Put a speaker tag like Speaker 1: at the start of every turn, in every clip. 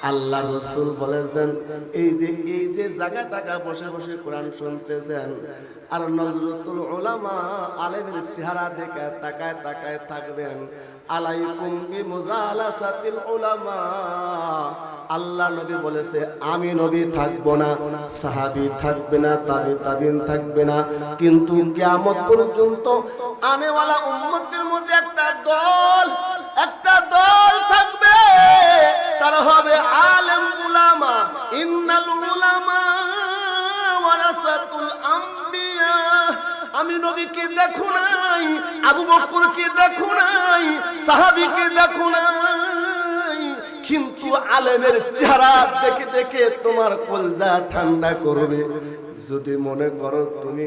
Speaker 1: আল্লাহ রাসূল বলেছেন এই যে জায়গা জায়গা বসে বসে কোরআন শুনতেছেন আর নজরতুল উলামা আলেমের চেহারা দেখে তাকায় তাকায় থাকবেন। আলাইকুম বিমুজালাসাতিল উলামা। আল্লাহ নবী বলেছে আমি নবী থাকবো না, সাহাবী থাকবে না, তাবিন থাকবে না, কিন্তু কিয়ামত পর্যন্ত আনেওয়ালা উম্মতের মধ্যে একটা দল থাকবে, তারা হবে আলেম উলামা। ইন্নাল উলামা ওয়ারাসাতুল আম্বিয়া। আমি নবীকে দেখো নাই, আবু বকরকে দেখো নাই, সাহাবীকে দেখো নাই, কিন্তু আলেমের চেহারা দেখে দেখে তোমার কলজা ঠান্ডা করবে। যদি মনে করো তুমি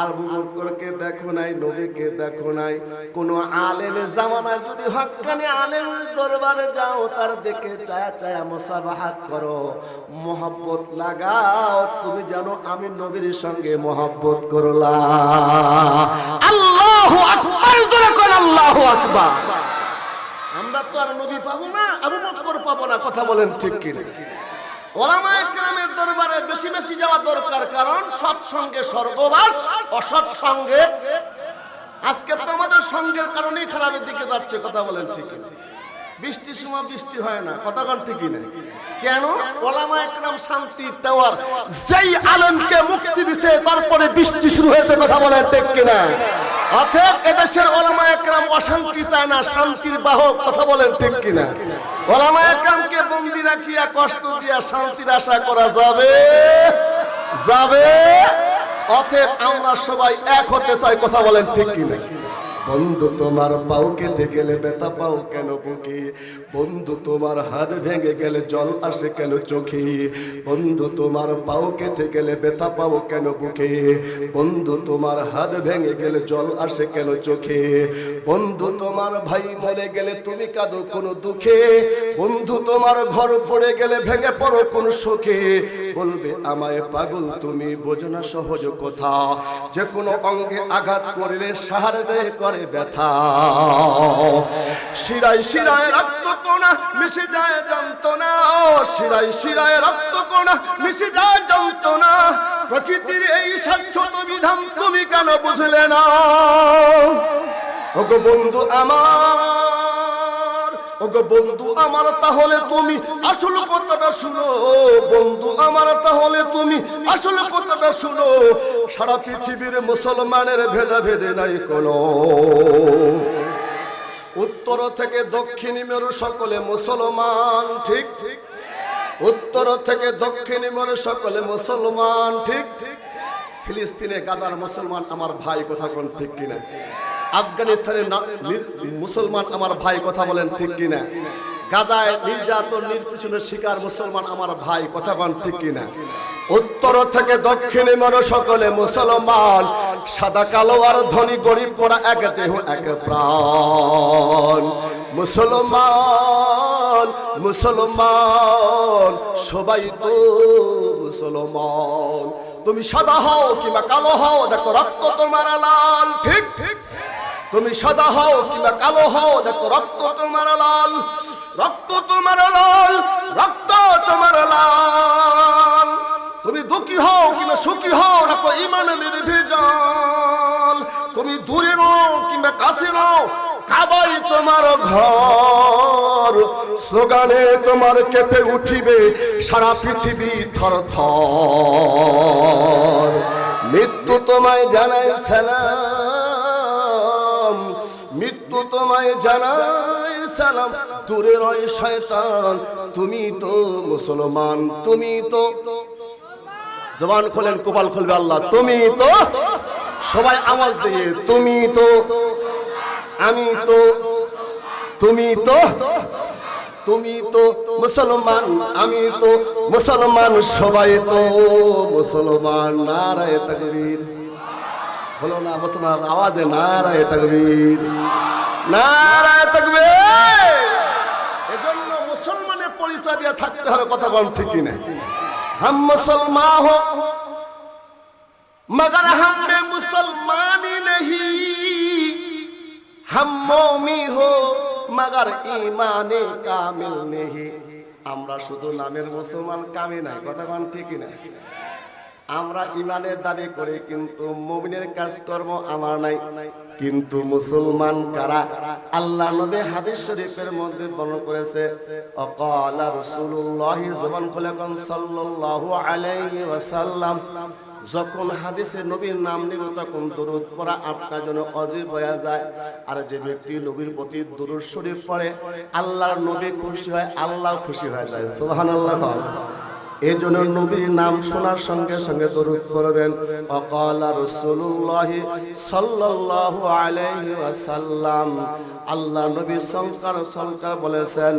Speaker 1: আবু বকরকে দেখো নাই, নবীকে দেখো নাই, কোন আলেমের জামানায় যদি হক্কানি আলেমের দরবারে যাও, তার দেখে চায়া চায়া মুসাবাহাত করো, মোহাব্বত লাগাও, তুমি জানো আমি নবীর সঙ্গে মোহাব্বত করলাম। আল্লাহু আকবার, জোরে কোন আল্লাহু আকবার। আমরা তো আর নবী পাবো না, আবু বকর পাবো না, কথা বলেন ঠিক কি না? ওলামায়ে কেরামের দরবারে বেশি বেশি যাওয়া দরকার, কারণ সৎসঙ্গে স্বর্গবাস, অসৎ সঙ্গে আজকে তো আমাদের সঙ্গের কারণেই খারাপের দিকে যাচ্ছে, কথা বলেন ঠিক না? বৃষ্টির সময় বৃষ্টি হয় না, কথা বলেন ঠিক না? কেন? ওলামায়ে কেরাম শান্তি টাওয়ার, যেই আলেমকে মুক্তি দিয়েছে তারপরে বৃষ্টি শুরু হয়েছে, কথা বলেন ঠিক কি না? অতএব এদেশের ওলামায়ে কেরাম অশান্তি চায় না, শান্তির বাহক, কথা বলেন ঠিক কি না? ওলামায়ে কেরামকে বন্দী রাখিয়া কষ্ট দিয়া শান্তির আশা করা যাবে? অতএব আমরা সবাই এক হতে চাই, কথা বলেন ঠিক কি না? বন্ধু তোমার পাও কেটে গেলে ব্যথা পাও কেন বুকে? বন্ধু তোমার হাত ভেঙে গেলে জল আসে কেন চোখে? বন্ধু তোমার পাও কেটে গেলে ব্যথা পাও কেন বুকে? বন্ধু তোমার হাত ভেঙে গেলে জল আসে কেন চোখে? বন্ধু তোমার ভাই মরে গেলে তুমি কাঁদো কোন দুঃখে? বন্ধু তোমার ঘর পড়ে গেলে ভেঙে পড়ো কোন শোকে? বলবে আমায় পাগল তুমি, বোঝো না সহজ কথা, যে কোনো অঙ্গে আঘাত করলে সাহারে দেয় করে ব্যথা। শিরায় শিরায় রক্ত কোনা মিশে যায় যন্ত্রণা, শিরায় শিরায় রক্ত কোনা মিশে যায় যন্ত্রণা। প্রকৃতির এই শাশ্বত বিধান তুমি কেন বুঝলে না? ওগো বন্ধু আমার, ওগো বন্ধু আমার, তাহলে তুমি আসল কথাটা শুনো। বন্ধু আমার, তাহলে তুমি আসল কথাটা শুনো। সারা পৃথিবীর মুসলমানের ভেদাভেদে নাই কোনো, উত্তর থেকে দক্ষিণ মেরু সকলে মুসলমান, ঠিক ঠিক। উত্তর থেকে দক্ষিণ মেরু সকলে মুসলমান, ঠিক ঠিক। ফিলিস্তিনে গাদার মুসলমান আমার ভাই, কথা কোন ঠিক কিনা? আফগানিস্তানের মুসলমান আমার ভাই, কথা বলেন ঠিক কিনা? গাজায় নির্যাতন নির্যাতনের শিকার মুসলমান আমার ভাই, কথা বলেন ঠিক কিনা? উত্তর থেকে দক্ষিণে মনো সকলে মুসলমান, সাদা কালো আর ধনী গরিব পরা এক দেহ এক প্রাণ। মুসলমান মুসলমান সবাই তো মুসলমান। তুমি সাদা হও কিংবা কালো হও, দেখো রক্ত তোমার লাল, ঠিক ঠিক। তুমি সাদা হও কিংবা কালো হও, দেখো রক্ত তোমার লাল, রক্ত তোমার লাল, রক্ত তোমার লাল। তুমি দুঃখী হও কিংবা সুখী হও, দেখো ঈমান নির্ভেজাল। তুমি দূরে রও কিংবা কাছে রও, কাবাই তোমার ঘর। স্লোগানে তোমার কেঁপে উঠিবে সারা পৃথিবী থর থর। মৃত্যু তোমায় জানায় সালাম, মৃত্যু তোমায় জানায় সালাম। দূরে রয় শয়তান, তুমি তো মুসলমান, তুমি তো। জবান খোলেন, কপাল খুলবে আল্লাহ। তুমি তো, সবাই আওয়াজ দিয়ে, তুমি তো, আমি তো, তুমি তো, তুমি তো মুসলমান, আমি তো মুসলমান, সবাই তো মুসলমান। নারায়ে তাকবীর, বলো না মুসলমান আওয়াজে, নারায়ে তাকবীর, নারায়ে তাকবীর। এজন্য মুসলমানের পরিচয় দিয়ে থাকতে হবে, কথা বল ঠিক কিনা? हम मुसलमान हो मगर हम में मुसलमानी नहीं, हम मोमी हो मगर ईमाने कामिल नहीं। আমরা শুধু নামের মুসলমান, কামে নাই, কথা কোন ঠিক না? আমরা ইমানের দাবি করি কিন্তু মুমিনের কাজকর্ম আমার নাই। কিন্তু মুসলমান কারা? আল্লাহ নবী হাদিস শরীফের মধ্যে বর্ণনা করেছে, অকালা রাসূলুল্লাহ, জবান খুলে কোন সাল্লাল্লাহু আলাইহি ওয়াসাল্লাম। যখন হাদিসে নবীর নাম নিব তখন দরুদ পড়া আপনার জন্য অজীব হয়ে যায়। আর যে ব্যক্তি নবীর প্রতি দরুদ শরীফ পড়ে আল্লাহর নবী খুশি হয়, আল্লাহ খুশি হয়ে যায়। সুবহানাল্লাহ। এই জন্য নবীর নাম শোনার সঙ্গে সঙ্গে দরুদ পড়বেন। অকালা রাসূলুল্লাহ সাল্লাল্লাহু আলাইহি ওয়াসাল্লাম। আল্লাহ নবী সংস্কার বলেছেন,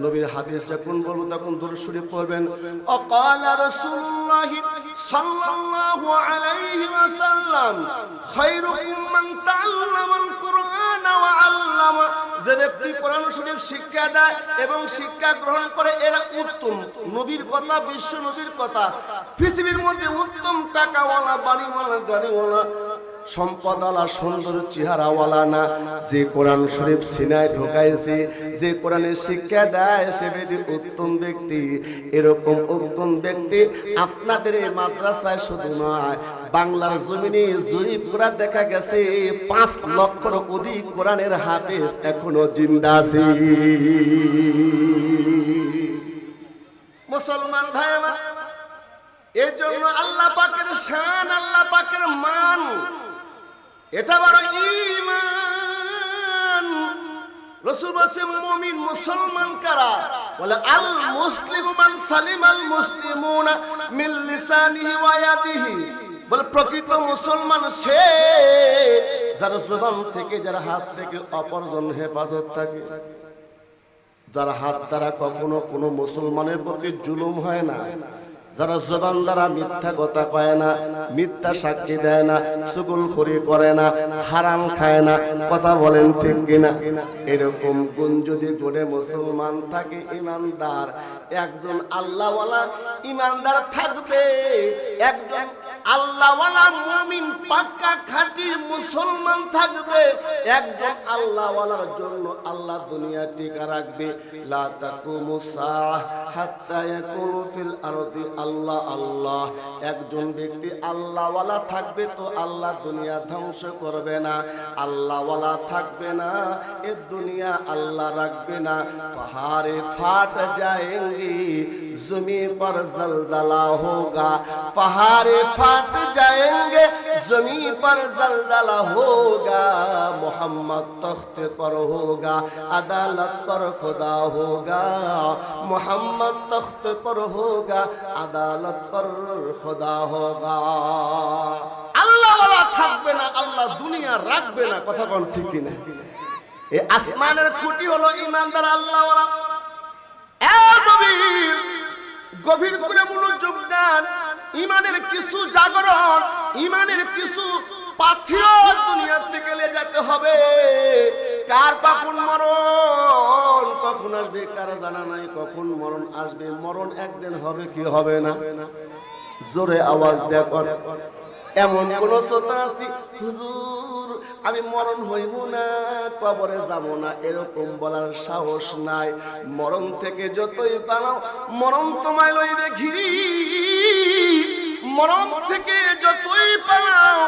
Speaker 1: নবীর হাদিস যখন বলবো তখন দরুদ শরীফ পড়বেন। অকালা রাসূলুল্লাহ সাল্লাল্লাহু আলাইহি ওয়াসাল্লাম, খায়রুকুম মান তাআল্লামাল কুরআন ওয়া আল্লামা। যে ব্যক্তি কোরআন শরীফ শিক্ষা দেয় এবং শিক্ষা গ্রহণ করে এরা উত্তম। নবীর কথা, বিশ্ব নবীর কথা, পৃথিবীর মধ্যে উত্তম টাকাওয়ালা, বাড়িওয়ালা, গাড়িওয়ালা, সম্পদওয়ালা, সুন্দর চেহারাওয়ালা না, যে কোরআন শরীফ সিনায় ঢোকাইছে, যে কোরআনের শিক্ষা দেয় সে ব্যক্তি উত্তম ব্যক্তি। এরকম উত্তম ব্যক্তি আপনাদের এই মাদ্রাসায় শুধু নয়, বাংলার জমিনে জরিপ করা দেখা গেছে 5 লক্ষের অধিক কোরআনের হাফেজ এখনো জিন্দা আছে। মুসলমান ভাই আমার, এই জন্য আল্লাহ পাকের শান, আল্লাহ পাকের মান, এটা বড় ঈমান। রাসূল বলেছেন মুমিন, মুসলমান কারা? বলে আল মুসলিমু মান সালিমাল মুসলিমুনা মিন লিসানিহি ওয়া ইয়াদিহি। বলে প্রকৃত মুসলমান সে যার জবান থেকে, যার হাত থেকে অপরজন হেফাজত থাকে, যার হাত দ্বারা কখনো কোনো মুসলমানের প্রতি জুলুম হয় না, যারা জবান দ্বারা মিথ্যা কথা কয় না, মিথ্যা সাক্ষী দেয় না, চুগলখড়ি করে না, হারাম খায় না, কথা বলেন ঠিক কিনা? এরকম গুণ যদি গুণে মুসলমান থাকে, ইমানদার, একজন আল্লাহওয়ালা ইমানদার থাকবে, একজন আল্লাহওয়ালা মুমিন পাক্কা খাঁটি মুসলমান থাকবে, একজন আল্লাহওয়ালার জন্য আল্লাহ দুনিয়া টিকা রাখবে। লা তাকুমুস সাআহ হাত্তা ইয়াকুনু ফিল আরদি আল্লাহ আল্লাহ। একজন ব্যক্তি আল্লাহওয়ালা থাকবে তো আল্লাহ দুনিয়া ধ্বংস করবে না, আল্লাহওয়ালা থাকবে না এ দুনিয়া আল্লাহ রাখবে না। পাহাড়ে ফাট जाएंगे জমি पर जलजला होगा, पहाड़े फट जाएंगे जमी पर जलजला होगा। मोहम्मद तख्त पर होगा, अदालत पर खुदा होगा। मोहम्मद तख्त पर होगा, अदालत पर खुदा होगा। আল্লাহ ওয়ালা থাকবে না, আল্লাহ দুনিয়া রাখবে না, কথা কোন ঠিক কি না? এই আসমানের খুঁটি হলো ইমানদার আল্লাহ ওয়ালা। গভীর করে মনোযোগ দেন, ইমানের কিছু জাগরণ, ইমানের কিছু পাথিও দুনিয়া থেকে লে যেতে হবে। কার কখন মরণ কখন আসবে কার জানা নাই, কখন মরণ আসবে, মরণ একদিন হবে কি হবে না? জোরে আওয়াজ দেয়া কর। এমন কোন শ্রোতা আছে, হুজুর আমি মরণ হইব না, কবরে যাব না, এরকম বলার সাহস নাই। মরণ থেকে যতই পালাও মরণ তোমায় লইবে ঘিরি, মরণ থেকে যতই পালাও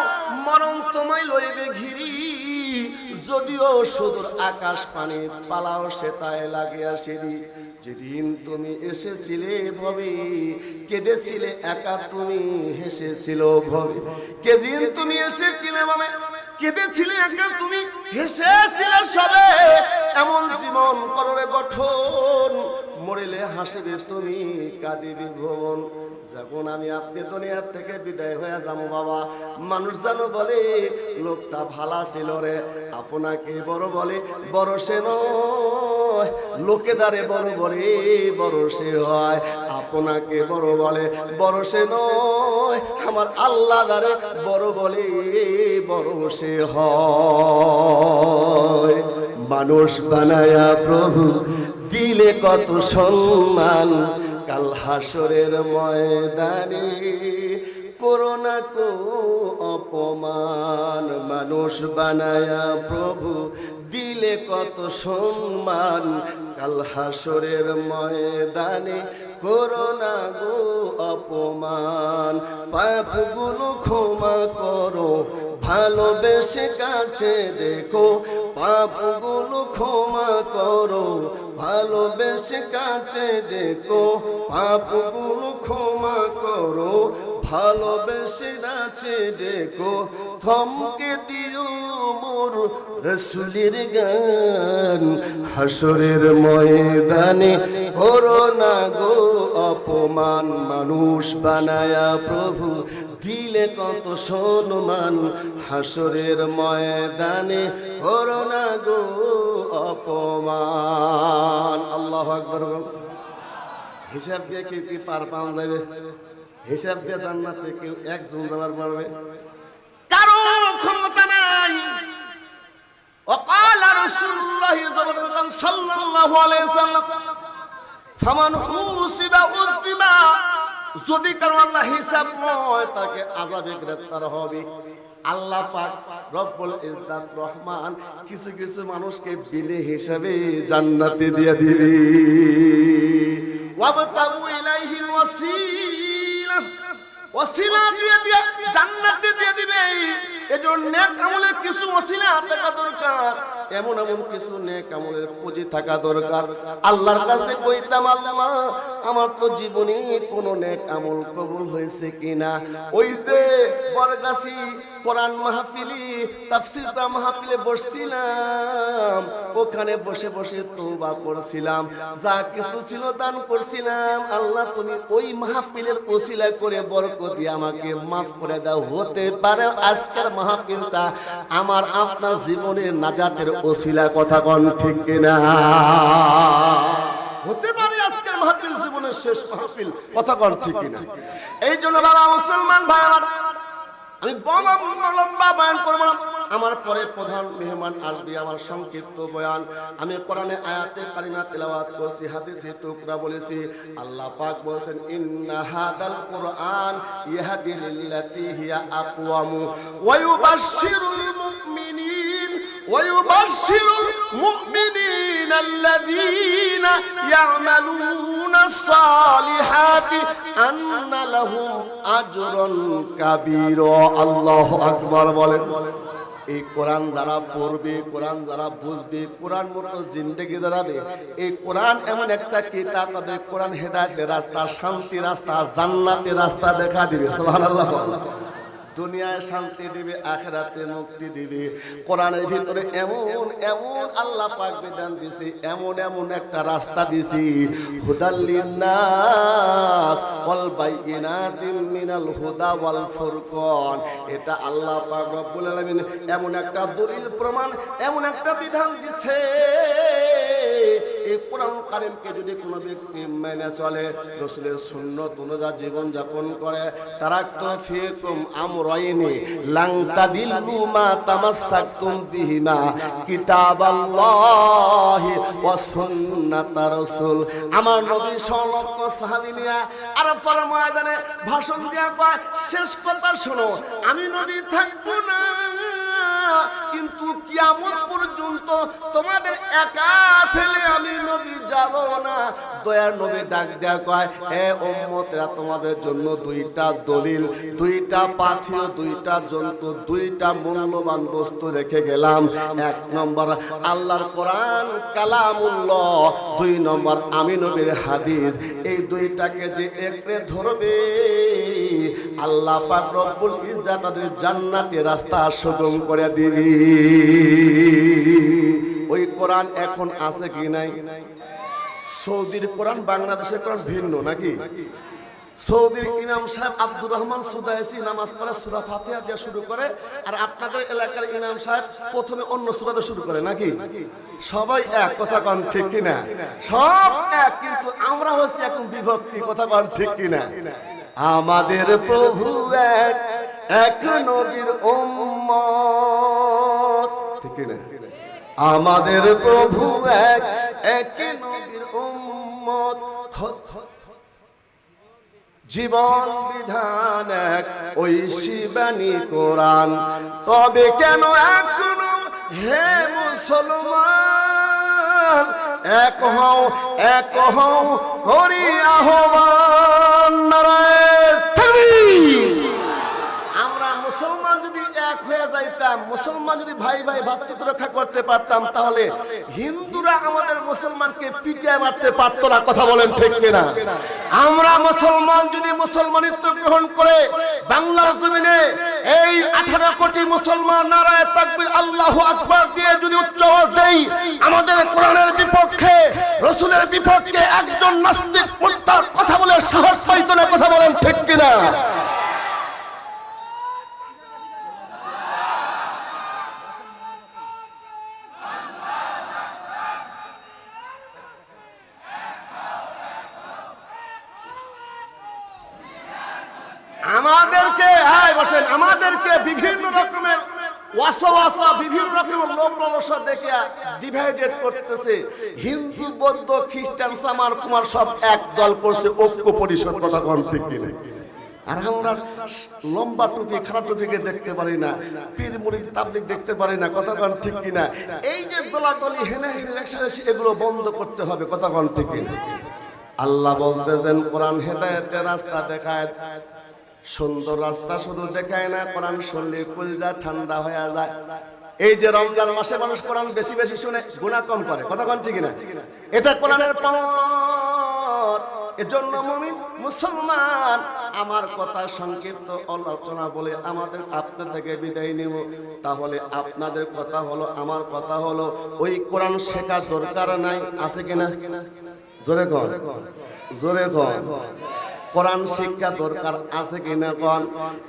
Speaker 1: মরণ তোমায় লইবে ঘিরি। যদিও সুদূর আকাশ পানে পালাও সে তাই লাগিয়া সিঁড়ি। যেদিন তুমি এসেছিলে ভবে কেঁদেছিলে একা, তুমি হেসেছিল ভবে। যেদিন তুমি এসেছিলে ভবে কেঁদেছিলে একা, তুমি হেসেছিলে সবে। এমন জীবন কররে গঠন, মরিলে হাসিবে তুমি, কাঁদিবে ভুবন। যখন আমি আপনি দুনিয়ার থেকে বিদায় হয়ে যাবো বাবা, মানুষ জানো বলে লোকটা ভালা ছিল রে, আপনাকে বড় বলে বড় সে নয়, লোকেদারে বড় বলে বড় সে হয়। আপনাকে বড় বলে বড় সে নয়, আমার আল্লাহ দারে বড় বলে বড় সে হয়। মানুষ বানায়া প্রভু দিলে কত সম্মান, কাল হাসরের ময়দানে করোনা কো অপমান। মানুষ বানায়া প্রভু দিলে কত সম্মান, কাল হাসরের ময়দানে করো না গো অপমান, পাপগুলো ক্ষমা করো ভালোবেসে কাছে দেখো, পাপগুলো ক্ষমা করো ভালোবেসে কাছে দেখো, পাপগুলো ক্ষমা করো ভালোবেসে কাছে দেখো, থমকে দিও মোর রসুলের গান, হাসরের ময়দানে করো না গো অপমান, মানুষ বানায়া প্রভু দিলে কত সম্মান, হাসরের ময়দানে করো না গো অপমান। আল্লাহু আকবার। হিসাব দিয়ে কেউ কি পার পাওয়া যাবে? হিসাব দিয়ে জান্নাতে কেউ একজন যাবার পারবে? কারো ক্ষমতা নাই। وقال رسول الله صلى الله عليه وسلم ফামান হুসিবা উসিবা, যদি কারো আল্লাহ হিসাব নয় তাকে আযাবে গ্রেফতার হবে। আল্লাহ পাক রব্বুল ইজ্জত রহমান কিছু কিছু মানুষকে বিনে হিসাবে জান্নাতে দিয়ে দিবে। ওয়াবতাগু ইলাইহিল ওয়াসিলা, ওসিলা দিয়ে দিয়ে জান্নাতে দিয়ে দিবে। এজন্য নেক আমলের কিছু ওসিলা থাকা দরকার, এমন এমন কিছু নেক আমলের পুঁজি থাকা দরকার। আল্লাহর কাছে কইতাম, আল্লাহ আমার তো জীবনে কোনো নেক আমল কবুল হয়েছে কিনা। ওই যে বরগাছি কোরআন মাহফিলি তাফসীর মাহফিলে বসছিলাম, ওখানে বসে বসে তওবা করছিলাম, যা কিছু ছিল দান করছিলাম। আল্লাহ তুমি ওই মাহফিলের ওসিলা করে বরকত দিয়ে আমাকে মাফ করে দাও। হতে পারে আজকের মাহফিলটা আমার আপনার জীবনের নাজাতের ওসিলা, কথা কোন ঠিক কিনা? হতে পারে আজকের মাহফিল জীবনের শেষ মাহফিল, কথা কোন ঠিক কিনা? এই জন্য বাবা মুসলমান ভাই আমার, আমি লম্বা বয়ান করব না, আমার পরে প্রধান মেহমান আসবে, আমার সংক্ষিপ্ত বয়ান। আমি কোরআনে আয়াতে কারিমা তেলাওয়াত করছি, হাদিসে টুকরা বলেছি। আল্লাহ পাক বলেন, ইন্না হাদাল কুরআন ইয়াহদি লিল্লাতি হিয়া আকওয়ামু ওয়া ইউবাশশিরুল মুমিনিন ويبشر المؤمنين الذين يعملون الصالحات أن لهم أجرا كبيرا। الله أكبر বলেন। এই কোরআন যারা পড়বে, কোরআন যারা বুঝবে, কোরআন মতো জিন্দেগি দাঁড়াবে, এই কোরআন এমন একটা কিতাব, তাদের কোরআন হেদায়েতের রাস্তা, শান্তির রাস্তা, জান্নাতের রাস্তা দেখা দিবে। সুবহানাল্লাহ। দুনিয়ায় শান্তি দিবে, আখিরাতে মুক্তি দিবে। কোরআনের ভিতরে এমন এমন আল্লাহ পাক বিধান দিয়েছে, এমন এমন একটা রাস্তা দিয়েছে, হুদাল লিন্নাস ওয়াল বাইয়িনাতিন মিনাল হুদা ওয়াল ফুরকান। এটা আল্লাহ পাক রব্বুল আলামিন এমন একটা দলিল প্রমাণ, এমন একটা বিধান দিয়েছে। এই কোরআন কারীমকে যদি কোনো ব্যক্তি মেনে চলে, রাসূলের সুন্নাত অনুযায়ী জীবন যাপন করে, তারাক্তু ফীকুম আমরাইনি লান তাদিল্লু মা তামাসসাকতুম বিহিমা কিতাবাল্লাহি ওয়া সুন্নাতার রাসূল। আমার নবী সাল্লাল্লাহু সাহাবী নিয়া আরাফার ময়দানে ভাষণ দিয়া কয়, শেষ কথা শোনো, আমি নবী থাকবো না, কিন্তু কিয়ামত পর্যন্ত তোমাদের একা ফেলে আমি নবী যাব না। দয়ার নবী ডাক দেয়া কয়, হে উম্মতরা, তোমাদের জন্য দুইটা দলিল, দুইটা পাথেয়, দুইটা জন্তু, দুইটা মূল্যবান বস্তু রেখে গেলাম। এক নম্বর আল্লাহর কোরআন কালামুল্লাহ, দুই নম্বর আমি নবীর হাদিস। এই দুইটাকে যে একরে ধরবে, আল্লাহ পাক রব্বুল ইজ্জত তাদের জান্নাতের রাস্তা সুগম করে দিবি। ওই কোরআন এখন আছে কি নাই? সৌদির কোরআন বাংলাদেশের কোরআন ভিন্ন নাকি? সৌদির ইমাম সাহেব আব্দুর রহমান সুদাইসি নামাজ পড়ে সূরা ফাতিহা দিয়ে শুরু করে, আর আপনাদের এলাকার ইমাম সাহেব প্রথমে অন্য সূরা দিয়ে শুরু করে নাকি? সবাই এক, কথা কোন ঠিক কিনা? সব এক, কিন্তু আমরা হচ্ছি এখন বিভক্তি, কথা কোন ঠিক কিনা? আমাদের প্রভু এক, এক নবীর উম্মত, ঠিক কিনা? আমাদের প্রভু এক, এক নবীর উম্মত, জীবন বিধান এক, ওই শিবানী কোরআন। তবে কেন এখনো হে মুসলমান এক হও করি আহ্বান নারায়ে তাকবীর। আমরা মুসলমান যদি এক হয়ে যাইতাম, মুসলমান যদি ভাই ভাই ভ্রাতৃত্ব রক্ষা করতে পারতাম, তাহলে হিন্দুরা আমাদের মুসলমানকে পিটিয়ে মারতে পারতো না। কথা বলেন ঠিক কিনা? আমরা মুসলমান যদি মুসলমানিত্ব গ্রহণ করে বাংলার জমিনে এই 18 কোটি মুসলমান নারায়ে তাকবীর আল্লাহু আকবার দিয়ে যদি উচ্চ আওয়াজ দেই, আমাদের কোরআনের বিপক্ষে, রাসূলের বিপক্ষে একজন নাস্তিক মুরতাদ কথা বলে সাহস পাইতো না। কথা বলেন ঠিক কিনা? আমাদেরকে বিভিন্ন রকমের ওয়াসওয়াসা, বিভিন্ন রকমের লোভ লালসা দেখে ডিভাইডেড করতেছে। হিন্দু, বৌদ্ধ, খ্রিস্টান, সামার কুমার সব এক দল করছে, ঐক্য পরিষদ। কথা কোন ঠিক কিনা? আর আমরা লম্বা টুপি খারাপ টুপিকে দেখতে পারি না, পীর মুরিদ তাবলীগ দেখতে পারি না। কথা কোন ঠিক কিনা? এই যে দলাদলি হেনাহেনি রেষারেষি, এগুলো বন্ধ করতে হবে। কথা কোন ঠিক কিনা? আল্লাহ বলতেছেন কোরআন হেদায়েতের রাস্তা দেখায়, সুন্দর রাস্তা শুধু দেখায় না, কোরআন শুনলে কলিজা ঠান্ডা হয়ে যায়। এই যে রমজান মাসে মানুষ কোরআন বেশি বেশি শুনে গুনাহ কম করে। কথা কোন ঠিক না? এটা কোরআনের পাওয়ার। এজন্য মুমিন মুসলমান, আমার কথা সংক্ষিপ্ত আলোচনা বলে আমাদের আপনাদের থেকে বিদায় নেব। তাহলে আপনাদের কথা হলো, আমার কথা হলো, ওই কোরআন শেখার দরকার নাই, আছে কিনা? জোরে কন, জোরে কন। কোরআন শিক্ষা দরকার আছে কিনা কোন?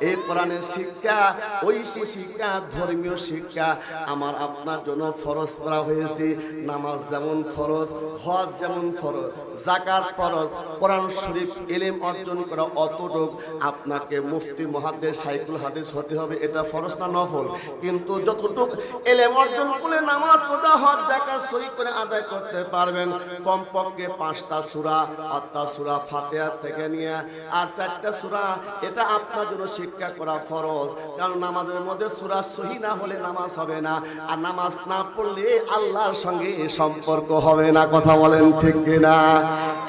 Speaker 1: এই কোরআনের শিক্ষা, ঐশী শিক্ষা, ধর্মীয় শিক্ষা আমার আপনার জন্য ফরজ করা হয়েছে। নামাজ যেমন ফরজ, হজ যেমন ফরজ, যাকাত ফরজ, কোরআন শরীফ ইলম অর্জন করা অতটুক আপনাকে মুফতি মুহাদ্দিস শাইখুল হাদিস হতে হবে। এটা ফরজ না নফল? কিন্তু যতটুক ইলম অর্জন করে নামাজ, রোজা, হজ, যাকাত সহি করে আদায় করতে পারবেন, কমপক্ষে 5টা সূরা, 8টা সূরা ফাতিহা থেকে নিয়ে আর 4টা সূরা, এটা আপনার জন্য শিক্ষা করা ফরজ। কারণ নামাজের মধ্যে সূরা সহি না হলে নামাজ হবে না, আর নামাজ না পড়লে আল্লাহর সঙ্গে সম্পর্ক হবে না। কথা বলেন ঠিক কিনা?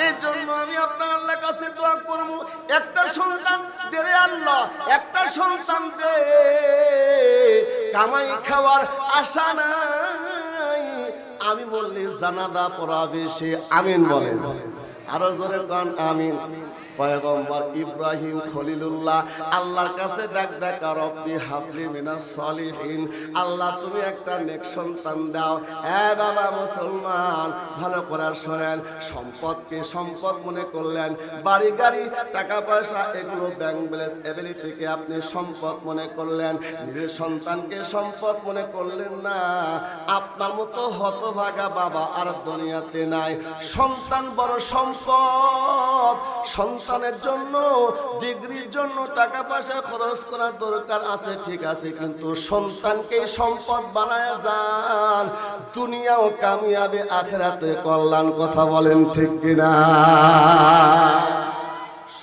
Speaker 1: এই জন্য আমি আপনার আল্লাহর কাছে দোয়া করব, একটা সন্তান দে রে আল্লাহ, একটা সন্তান দে। কামাই খাওয়ার আশা নাই, আমি বললে জানাজা পড়াবে সে। আমিন বলেন, আরো জোরে কোন আমিন। পয়গম্বর ইব্রাহিম খলিলুল্লাহ আল্লাহর কাছে ডাক রব্বি হাবলি মিনাস সলিহিন, আল্লাহ তুমি একটা নেক সন্তান দাও। বাবা মুসলমান, ভালো করে শুনেন, সম্পদকে সম্পদ মনে করলেন, বাড়ি গাড়ি টাকা পয়সা এগুলো ব্যাংক ব্যালেন্স এবিলিটিকে আপনি সম্পদ মনে করলেন, নিজের সন্তানকে সম্পদ মনে করলেন না। আপনার মতো হতভাগা বাবা আর দুনিয়াতে নাই। সন্তান বড় সম্পদ। সন্তানের জন্য, ডিগ্রির জন্য টাকা পয়সা খরচ করার দরকার আছে, ঠিক আছে, কিন্তু সন্তানকে সম্পদ বানায় যান, দুনিয়াও কামিয়াবে, আখিরাতে কল্যাণ। কথা বলেন ঠিক কিনা?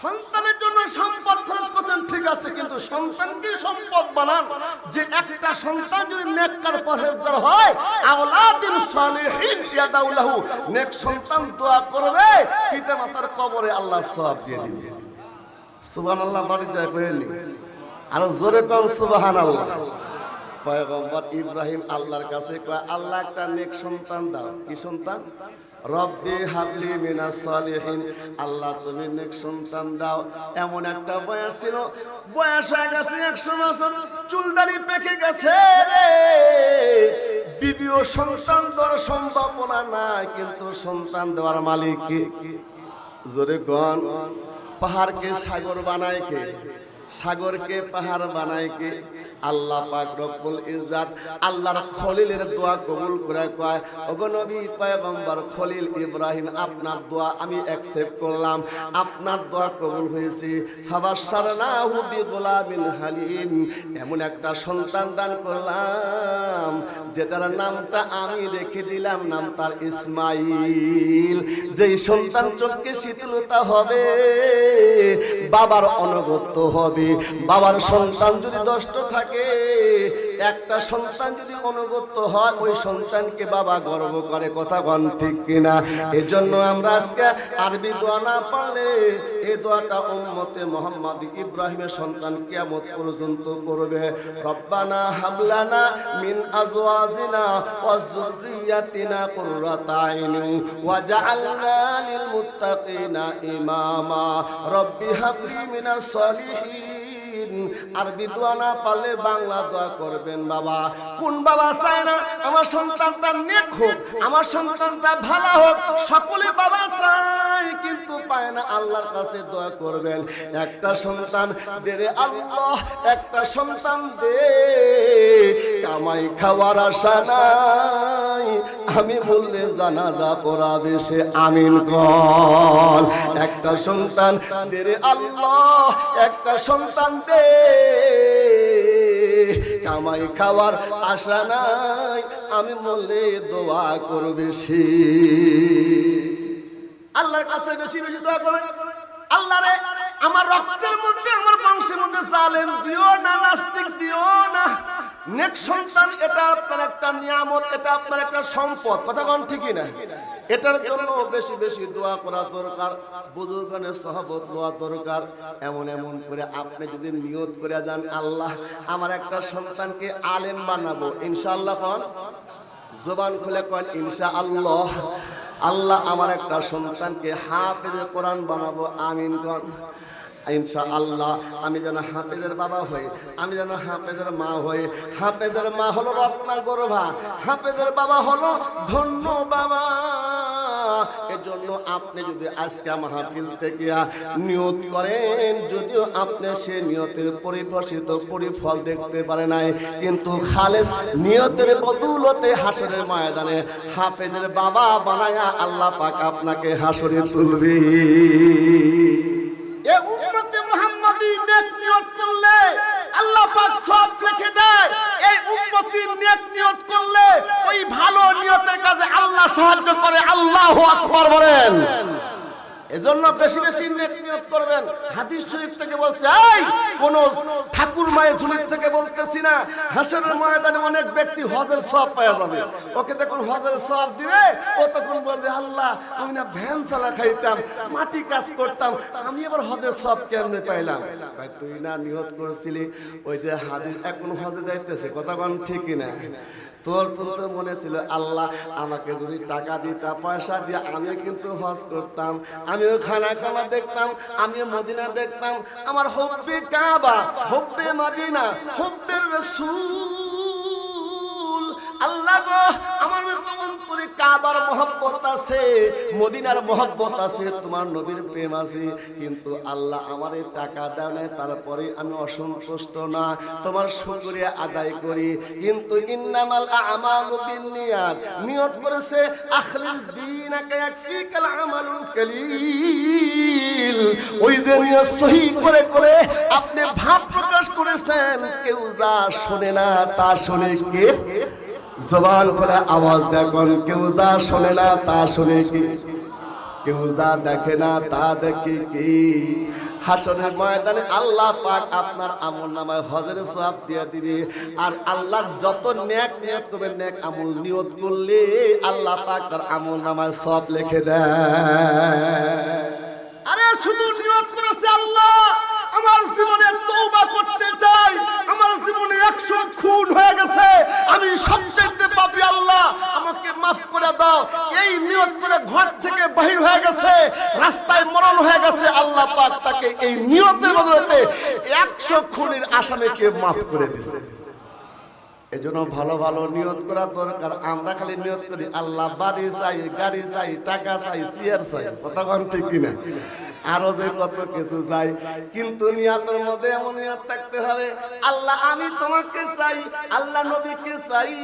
Speaker 1: সন্তানের জন্য সম্পদ খরচ করছেন, ঠিক আছে, কিন্তু সন্তানকে সম্পদ বানান। যে একটা সন্তান যদি নেককার পরহেজগার হয়, আওলাদিন সালিহিন ইয়াদাউলাহু, নেক সন্তান দোয়া করবে, পিতামাতার কবরে আল্লাহ সওয়াব দিয়ে দিবে। সুবহানাল্লাহ, বাড়ি যায় কইলি, আর জোরে কোন সুবহানাল্লাহ। পয়গম্বর ইব্রাহিম আল্লাহর কাছে কয়, আল্লাহ একটা নেক সন্তান দাও। কি সন্তান? রব্বি হাবলি মিনাস সলিহিন, আল্লাহ তুমি নেক সন্তান দাও। এমন একটা বয়স ছিল, বয়স হয়ে গেছে 100 বছর, চুলদাড়ি পেকে গেছে রে, বিবিও সন্তান দেওয়ার সম্ভাবনা নাই, কিন্তু সন্তান দেওয়ার মালিক কে? জোরে কোন। পাহাড়কে সাগর বানায় কে? সাগরকে পাহাড় বানায় কে? আল্লাহ পাক রব্বুল ইজ্জত আল্লাহর খলিলের দোয়া কবুল করে কয়, ওগো নবী পয়গম্বর খলিল ইব্রাহিম, আপনার দোয়া আমি অ্যাকসেপ্ট করলাম, আপনার দোয়া কবুল হয়েছে। ফাবাশশারনাহু বিগুলামিন হালিম, এমন একটা সন্তান দান করলাম যেটার নামটা আমি রেখে দিলাম, নাম তার ইসমাইল। যেই সন্তান চোখকে শীতলতা হবে, বাবার অনুগত্য হবে। বাবার সন্তান যদি দুষ্ট থাকে, একটা সন্তান যদি অনুগত হয় ওই সন্তানকে বাবা গর্ব করে, কথা বল ঠিক কিনা? এজন্য আমরা আজকে আরবি দোয়া না পারলে এই দোয়াটা উম্মতে মুহাম্মদ ইব্রাহিমের সন্তান কিয়ামত পর্যন্ত করবে। রব্বানা হাবলানা মিন আজওয়াজিনা ওয়া যুররিয়াতিনা কুররাতা আইনি ওয়াজআলনা লিল মুত্তাকিনা ইমামা রব্বি হাবলি মিনাস সলিহিন। আরবি দোয়া না পারলে বাংলা দোয়া করবেন বাবা। কোন বাবা চায় না আমার সন্তানটা নেক হোক, আমার সন্তানটা ভালো হোক? সকলে বাবা চায় কিন্তু পায় না। আল্লাহর কাছে দোয়া করবেন, একটা সন্তান দে রে আল্লাহ, একটা সন্তান দে। কামাই খাওয়ার আশা নাই, আমি বললে জানাজা পড়াবে সে আমিন কর। একটা সন্তান দে রে আল্লাহ, একটা সন্তান দে। কামাই খাওয়ার আশা নাই, আমি বললে দোয়া করবে সে। আল্লাহর কাছে বেশি বেশি দোয়া করবেন। আল্লাহ রে আমার রক্তের মধ্যে, আমার বংশের মধ্যে জালেম দিও না, নাস্তিক দিও না। নেক সন্তান এটা আপনার একটা নিয়ামত, এটা আপনার একটা সম্পদ, কথা কোন ঠিকই না? এটার জন্য বেশি বেশি দোয়া করা দরকার, বুজুর্গনের সহবত লওয়া দরকার। এমন এমন করে আপনি যদি নিয়ত করে যান, আল্লাহ আমার একটা সন্তানকে আলেম বানাবো, ইনশাআল্লাহ কোন জবান খুলে কোন ইনশাআল্লাহ। আল্লাহ আমার একটা সন্তানকে হাফেজে কোরআন বানাবো, আমিন কোন ইনশাআল্লাহ। আমি যেন হাফেজের বাবা হই, আমি যেন হাফেজের মা হই। হাফেজের মা হলো রত্না গর্ভা, হাফেজের বাবা হলো ধন্য বাবা। এজন্য আপনি যদি আজকে আমার হাফিজ থেকে নিয়ত করেন, যদিও আপনি সে নিয়তের পরিভাষিত পরিফল দেখতে পারে নাই, কিন্তু খালেস নিয়তের বদৌলতে হাসরের ময়দানে হাফেজের বাবা বানায়া আল্লাহ পাক আপনাকে হাসরে তুলবে। এ উম্মতে মুহাম্মাদি নেক নিয়ত করলে আল্লাহ পাক সব লিখে দেয়। এই উম্মতি নেক নিয়ত করলে ওই ভালো নিয়তের কাজে আল্লাহ সাহায্য করে। আল্লাহু আকবার বলেন। এজন্য বেশি বেশি নেক নিয়ত করবেন। হাদিস শরীফ থেকে বলছে, এই কোন ঠাকুর মায়ের ঝুলির থেকে বলতেছি না, হাসরের ময়দানে অনেক ব্যক্তি হজের সওয়াব পাওয়া যাবে। ওকে দেখুন হজের সওয়াব দিবে, ও তখন বলবে আল্লাহ আমি না ভ্যান চালা খাইতাম, মাটি কাজ করতাম, আমি আবার হজের সওয়াব কেমনে পাইলাম? ভাই তুই না নিয়ত করেছিলি ওই যে হাদিস এখন হজে যাইতেছে, কথা কোন ঠিক না? তোর তো মনে ছিল আল্লাহ আমাকে যদি টাকা দিতা, পয়সা দিয়ে আমি কিন্তু হজ করতাম, আমিও খানা খানা দেখতাম, আমিও মদিনা দেখতাম। আমার হুব্বে কাবা, হুব্বে মদিনা, হুব্বে রাসূল। আল্লাহ গো আমার অন্তরে কাবার মহব্বত আছে, মদিনার মহব্বত আছে, তোমার নবীর প্রেম আছে, কিন্তু আল্লাহ আমার এই টাকা দাও নাই, তারপরে আমি অসন্তুষ্ট না, তোমার শুকরিয়া আদায় করি। কিন্তু ইন্নামাল আমালু বিন্নিয়াত, নিয়ত করেছে আখলিস দীনাকা ইয়াকফিকাল আমালুল কলিল। ওই যে নিয়ত সহি করে করে আপনি ভাব প্রকাশ করেছেন, কেউ যা শোনে না তা শোনে কে? জবান করে আওয়াজ দেখুন, কেউ যা শোনে না তা শোনে কি? কেউ যা দেখে না তা দেখে কি? হাসরের ময়দানে আল্লাহ পাক আপনার আমলনামায় হজের সওয়াব দিয়ে দিবে। আর আল্লাহর যত নেক নিয়ত করবেন, নেক আমল নিয়ত করলে আল্লাহ পাক তার আমলনামায় সওয়াব লিখে দেয়। আরে শুধু নিয়ত করেছে আল্লাহ আমার জীবনে তওবা করতে চাই, আমার জীবনে 100 খুন হয়ে গেছে, আমি সবচেয়ে পাপী, আল্লাহ আমাকে মাফ করে দাও, এই নিয়ত করে ঘর থেকে বাহির হয়ে গেছে, রাস্তায় মরণ হয়ে গেছে, আল্লাহ পাক তাকে এই নিয়তের বদলে 100 খুনের আসামিকে মাফ করে দিয়েছে। এজন্য ভালো ভালো নিয়ত করা দরকার। আমরা খালি নিয়ত করি আল্লাহ বাড়ি চাই, গাড়ি চাই, টাকা চাই, চেয়ার চাই, কথা কোন ঠিক কিনা? আরো যে কত কিছু চাই, কিন্তু নিয়তের মধ্যে এমন নিয়ত থাকতে হবে, আল্লাহ আমি তোমাকে চাই, আল্লাহ নবীকে চাই।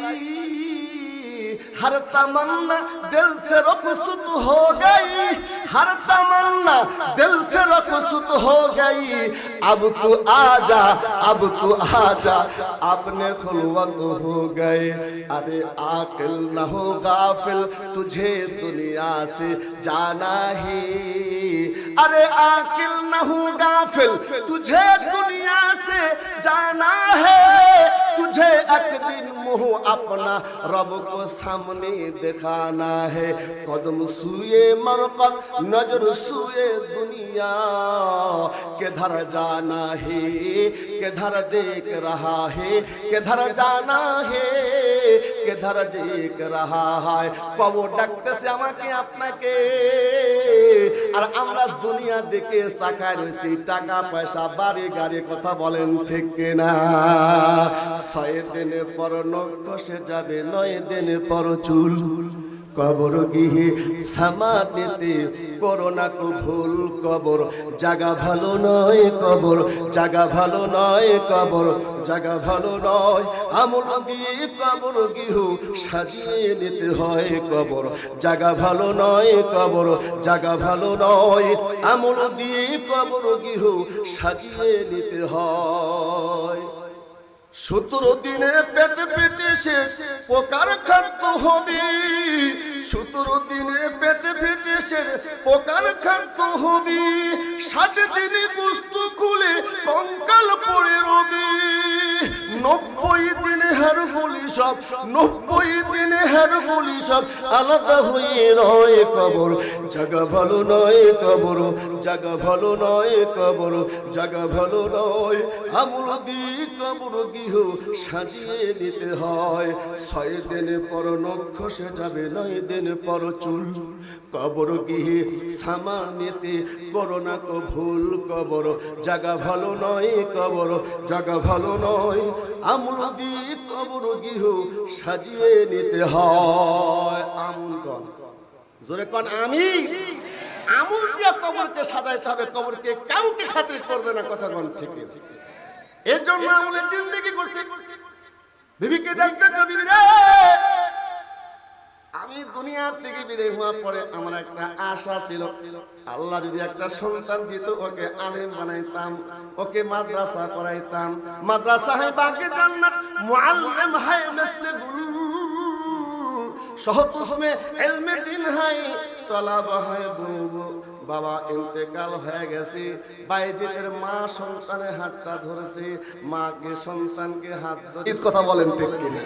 Speaker 1: हर तमन्ना दिल से रुखसत हो गई, हर तमन्ना दिल से रुखसत हो गई, अब तू आजा, अब तू आजा, अपने खुलवत हो गए। अरे आकिल न हो गाफिल, तुझे दुनिया से जाना ही, अरे आकिल न हो गाफिल, तुझे दुनिया से जाना है, तुझे एक दिन मुँह अपना रब को सामने दिखाना है कदम सुए मरकत नजर सुए दुनिया किधर जाना है किधर देख रहा है किधर जाना है किधर देख रहा है কবর ডাকতেছে আমাকে আপনাকে আর আমরা দুনিয়া দেখে তাকায় রয়েছি টাকা পয়সা বাড়ি গাড়ি কথা বলেন ঠিক কিনা 6 দিন পর নখ খসে যাবে 9 দিন পর চুল কবর গিয়ে সামানেতে করোনা কো ভুল কবর জায়গা ভালো নয় কবর জায়গা ভালো নয় কবর জায়গা ভালো নয় আমল দিয়ে কবর গিয়ে সাজিয়ে নিতে হয় কবর জায়গা ভালো নয় কবর জায়গা ভালো নয় আমল দিয়ে কবর গিয়ে সাজিয়ে নিতে হয় 17 দিনে পেটে পেটে শেষ পোকার খাদ্য হবে 17 দিনে পেটে পেটে শেষ পোকার খাদ্য হবে 60 দিনে বস্তু খুলে কঙ্কাল পড়ে রবে 90 দিনে হার বলি সব 90 দিনে হার বলি সব আলাদা হয়ে রয় কবর জায়গা ভালো নয় কবর জায়গা ভালো নয় কবর জায়গা ভালো নয় আমল দিয়ে কবর গিয়ে সাজিয়ে নিতে হয় 6 দিন পর নখ খসে যাবে 9 দিন পর চুল কবর গিয়ে সামানেতে করোনা কো ভুল কবর জায়গা ভালো নয় কবর জায়গা ভালো নয় আমল দিয়ে কবর গিয়ে সাজিয়ে নিতে হয় আমল কোন জোরে কোন আমি আমল দিয়ে কবরকে সাজাইতে হবে কবরকে কাউকে খাতির করবে না কথা কোন ঠিক এর জন্য আমলে জিন্দেগি করছে বিবিকে ডাকতে বিবি রে আমি দুনিয়া থেকে বিদায় হওয়ার পরে আমার একটা আশা ছিল আল্লাহ যদি একটা সন্তান দিত ওকে আলেম বানাইতাম ওকে মাদ্রাসা পড়াইতাম মাদ্রাসা है बाकी जन्नत मुअल्लिम है मिस्ल गुल शहद उसमें इल्म दिन है तलब है बुलबुल বাবা ইন্তেকাল হয়ে গেছে বাইজিদের মা সন্তানের হাতটা ধরেছে মাকে সন্তানকে হাত ধরে কথা বলেন ঠিক কিনা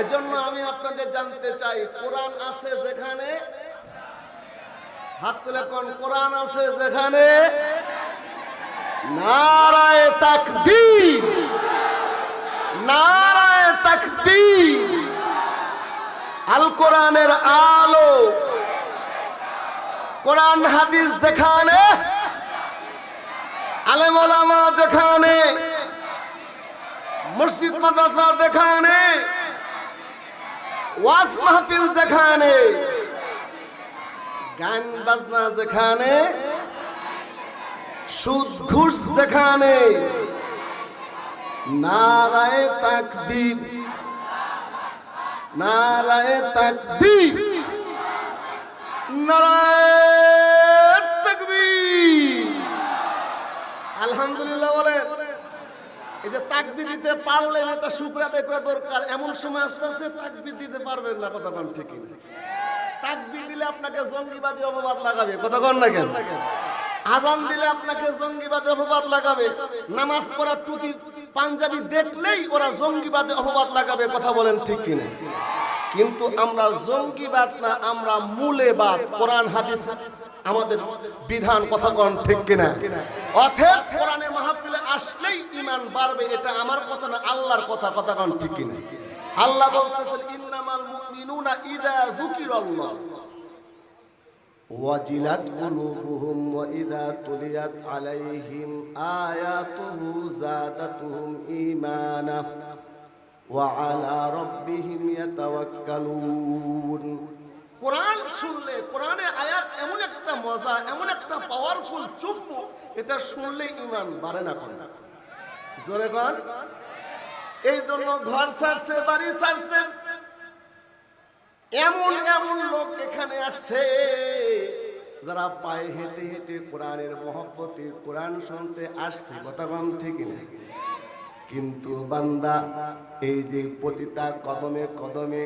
Speaker 1: এজন্য আমি আপনাদের জানতে চাই কোরআন আছে যেখানে হাত তুলে কোন কোরআন আছে যেখানে নারায়ে তাকবীর নারায়ে তাকবীর আল কোরআনের আলো কোরআন হাদিস যেখানে আলেম ওলামা যেখানে মসজিদ মাদ্রাসা যেখানে ওয়াজ মাহফিল যেখানে গান বাজনা যেখানে সুদ ঘুষ যেখানে নারায়ে তাকবীর নারায়ে তাকবীর নারায়ে তাকবীর আলহামদুলিল্লাহ বলেন এই যে তাকবীর দিতে পারলেন এটা শুকর আদায় করা দরকার এমন সময় আসতেছে তাকবীর দিতে পারবেন না কথা কোন ঠিক না তাকবীর দিলে আপনাকে জঙ্গিবাদী অপবাদ লাগাবে কথা কোন না কেন আজান দিলে আপনাকে জঙ্গিবাদী অপবাদ লাগাবে নামাজ পড়া টুপি পাঞ্জাবি দেখলেই ওরা জঙ্গিবাদী অপবাদ লাগাবে কথা বলেন ঠিক কিনা কিন্তু আমরা জঙ্গিবাদ না আমরা মূলেবাদ কোরআন হাদিস আমাদের বিধান কথা কোন ঠিক কিনা অতএব কোরআনে মাহফিলে আসলেই ঈমান বাড়বে এটা আমার কথা না আল্লাহর কথা কথা কোন ঠিক কিনা আল্লাহ বলতেছেন ইন্নামাল মুমিনুনা ইযা যুকিরাল্লাহ ওয়াজিলাত কুলুবুহুম ওয়া ইযা তুলিয়াত আলাইহিম আয়াতুহু যাদাতুহুম ঈমানা ওয়া আলা রাব্বিহিম ইয়াতাওয়াক্কালুন কোরআন শুনলে কোরআনে আয়াত এমন একটা মজা এমন একটা পাওয়ারফুল চুম্বক এটা শুনলে ঈমান বাড়ে না কোন জোরে কোন এই জন্য ঘর ছাড়ছে বাড়ি ছাড়ছে এমন এমন লোক এখানে আসছে যারা পায়ে হেঁটে হেঁটে কোরআনের মহব্বতে কোরআন শুনতে আসছে কথা কোন ঠিক না কিন্তু বান্দা এই যে প্রতিটা কদমে কদমে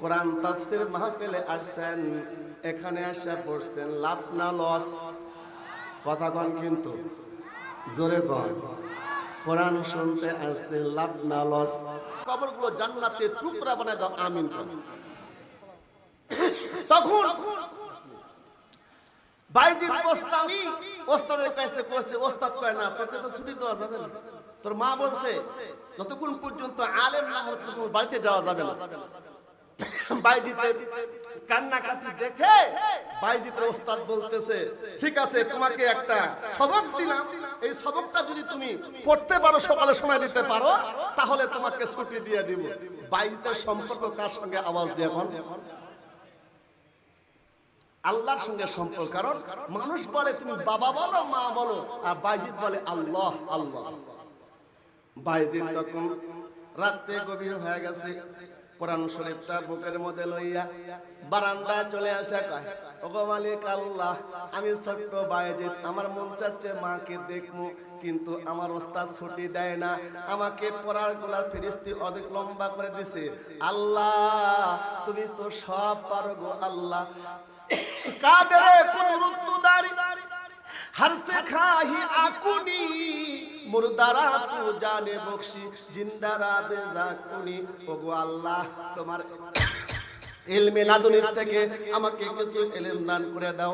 Speaker 1: কোরআন তাফসীর মাহফিলে আসছেন এখানে আসা পড়ছেন লাভ না লস কথা কোন কিন্তু জোরে কোন কোরআন শুনতে আসছে, লাভ না লস। কবরগুলো জান্নাতের টুকরা বানায় দাও, আমিন। তখন বাইজিদ গোস্তামি ওস্তাদের কাছে কইছে, ওস্তাদ কয় না তোকে তো ছুটি দেওয়া যাবে না। তোর মা বলছে যতক্ষণ পর্যন্ত আলেম না হতে তোমার বাড়িতে যাওয়া যাবে না। বাইজিদের কান্নাকাটি দেখে বাইজিদের ওস্তাদ বলতেছে, ঠিক আছে তোমাকে একটা সবক দিলাম, এই সবকটা যদি তুমি পড়তে পারো, সকালে সময় দিতে পারো, তাহলে তোমাকে ছুটি দিয়ে দিব। বাইজিদের সম্পর্ক কার সঙ্গে? আওয়াজ দিয়ে এখন আল্লাহর সঙ্গে সম্পর্ক। কারণ মানুষ বলে তুমি বাবা বলো, মা বলো, আর বাইজিদ বলে আল্লাহ আল্লাহ। বাইজিদ তখন রাতে গভীর হয়ে গেছে, কোরআন শরীফটা বুকের মধ্যে লইয়া বারান্দায় চলে আসা, কয় ওগো মালিক আল্লাহ, আমি ছোট্ট বাইজিদ, আমার মন চাচ্ছে মাকে দেখবো, কিন্তু আমার ওস্তাদ ছুটি দেয় না, আমাকে পড়ার গোলার ফেরেশতা অনেক লম্বা করে দিছে। আল্লাহ তুমি তো সব পারো গো আল্লাহ। কাদেরে কুদরত দারি हर से खाही आकुनी मुर्दारा तू जाने बख्शी जिंदारा बेजाकुनी। ओगो अल्लाह তোমার ইলমে নাদুনির থেকে আমাকে কিছু ইলম দান করে দাও।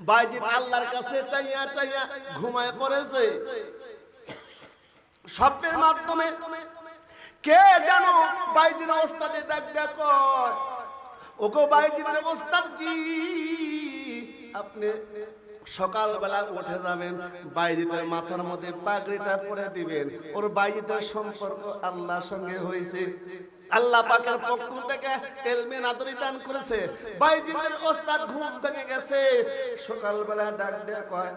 Speaker 1: বাইজিদ আল্লাহর কাছে চাইয়া চাইয়া ঘুমায় পড়েছে। স্বপ্নের মাধ্যমে কে জানো বাইজিদ ওস্তাদের ডাক দেয়া কয়, ওগো বাইজিদের ওস্তাদ জি, আপনি সকালবেলা উঠে যাবেন, বাইজিদের মাথার মধ্যে পাগড়িটা পরে দিবেন। ওর বাইজিদের সম্পর্ক আল্লাহর সঙ্গে হয়েছে, আল্লাহ পাকের পক্ষ থেকে ইলমে নাদরি দান করেছে। বাইজিদের ওস্তাদ ঘুম ভেঙে গেছে, সকালবেলা ডাক দেয়া কয়,